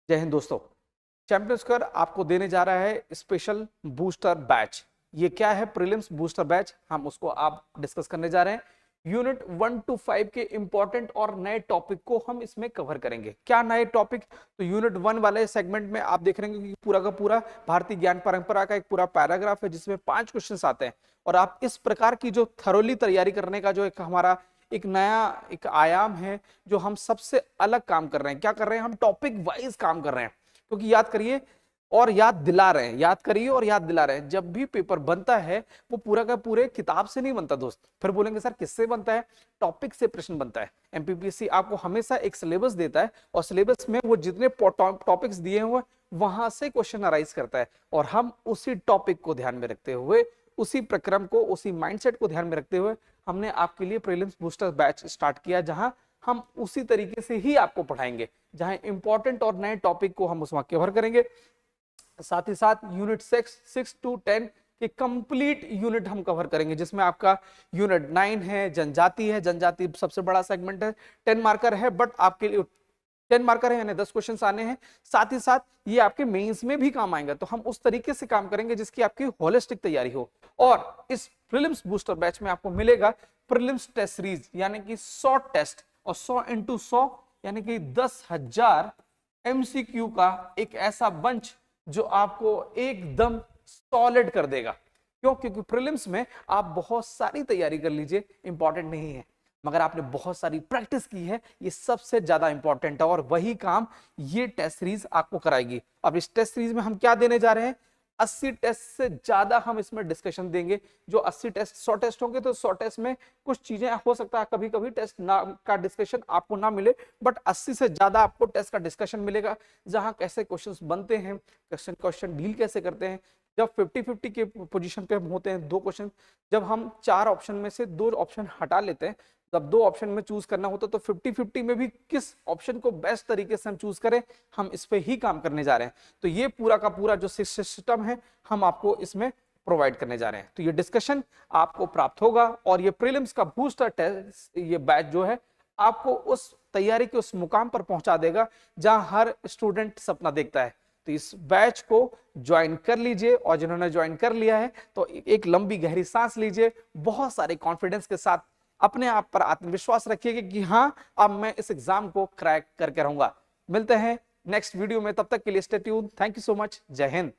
जय हिंद दोस्तों। चैंपियंस कर आपको देने जा रहा है स्पेशल बूस्टर बैच। ये क्या है प्रीलिम्स बूस्टर बैच, हम उसको आप डिस्कस करने जा रहे हैं। यूनिट 1 to 5 के इंपॉर्टेंट और नए टॉपिक को हम इसमें कवर करेंगे। क्या नए टॉपिक? तो यूनिट 1 वाले सेगमेंट में आप देख रहे हैं कि पूरा का पूरा भारतीय ज्ञान परंपरा का एक पूरा पैराग्राफ है जिसमें 5 क्वेश्चंस आते हैं। और आप इस प्रकार की जो थरोली तैयारी करने का जो एक हमारा एक नया एक आयाम है, जो हम सबसे अलग काम कर रहे हैं। क्या कर रहे हैं? हम टॉपिक वाइज काम कर रहे हैं, क्योंकि याद करिए और याद दिला रहे हैं, याद करिए और याद दिला रहे हैं। जब भी पेपर बनता है वो पूरा का पूरे किताब से नहीं बनता दोस्त। फिर बोलेंगे सर किससे बनता है? टॉपिक से प्रश्न बनता है। एमपीपीएससी आपको हमेशा एक सिलेबस देता है और सिलेबस में वो जितने टॉपिक्स दिए हुए वहां से क्वेश्चन अराइज करता है, और हम उसी टॉपिक को ध्यान में रखते हुए, उसी प्रक्रम को, उसी माइंडसेट को ध्यान में रखते हुए हमने आपके लिए प्रीलिम्स बूस्टर बैच स्टार्ट किया, जहां हम उसी तरीके से ही आपको पढ़ाएंगे, जहां इंपॉर्टेंट और नए टॉपिक को हम उसमें कवर करेंगे। साथ ही साथ यूनिट 6 to 10 के कंप्लीट यूनिट हम कवर करेंगे, जिसमें आपका यूनिट 9 है, जनजाति है। जनजाति सबसे बड़ा सेगमेंट है, 10 मार्कर है, बट आपके लिए 10 मार्कर है यानी 10 क्वेश्चंस आने हैं। साथ ही साथ ये आपके मेंस में भी काम आएगा, तो हम उस तरीके से काम करेंगे जिसकी आपकी होलिस्टिक तैयारी हो। और इस प्रीलिम्स बूस्टर बैच में आपको मिलेगा प्रीलिम्स टेस्ट सीरीज, यानी कि 100 टेस्ट और 100 into 100 यानी कि 10,000 MCQ का एक ऐसा बंच जो आपको एकदम सॉलिड कर देगा। क्यों? क्योंकि प्रीलिम्स में आप बहुत सारी तैयारी कर लीजिए, इंपॉर्टेंट नहीं है, मगर आपने बहुत सारी प्रैक्टिस की है, ये सबसे ज्यादा इंपॉर्टेंट है। और वही काम ये टेस्ट सीरीज आपको कराएगी। अब इस टेस्ट सीरीज में हम क्या देने जा रहे हैं? 80 टेस्ट से ज्यादा हम इसमें डिस्कशन देंगे। जो 80 टेस्ट 100 टेस्ट होंगे, तो 100 टेस्ट में कुछ चीजें हो सकता है कभी कभी टेस्ट ना का डिस्कशन आपको ना मिले, बट 80 से ज्यादा आपको टेस्ट का डिस्कशन मिलेगा, जहां कैसे क्वेश्चंस बनते हैं, क्वेश्चन डील कैसे करते हैं। जब 50-50 के पोजीशन पे हम होते हैं, 2 क्वेश्चन, जब हम 4 ऑप्शन में से 2 ऑप्शन हटा लेते हैं, जब 2 ऑप्शन में चूज करना होता है, तो 50-50 में भी किस ऑप्शन को बेस्ट तरीके से हम चूज करें, हम इस पे ही काम करने जा रहे हैं। तो ये पूरा का पूरा जो सिस्टम है हम आपको इसमें प्रोवाइड करने जा रहे हैं। तो ये डिस्कशन आपको प्राप्त होगा, और ये प्रीलिम्स का बूस्टर टेस्ट, ये बैच जो है आपको उस तैयारी के उस मुकाम पर पहुंचा देगा जहां हर स्टूडेंट सपना देखता है। तो इस बैच को ज्वाइन कर लीजिए, और जिन्होंने ज्वाइन कर लिया है तो एक लंबी गहरी सांस लीजिए, बहुत सारे कॉन्फिडेंस के साथ अपने आप पर आत्मविश्वास रखिएगा कि हाँ, अब मैं इस एग्जाम को क्रैक करके रहूंगा। मिलते हैं नेक्स्ट वीडियो में, तब तक के लिए stay tuned. Thank you so much. जय हिंद।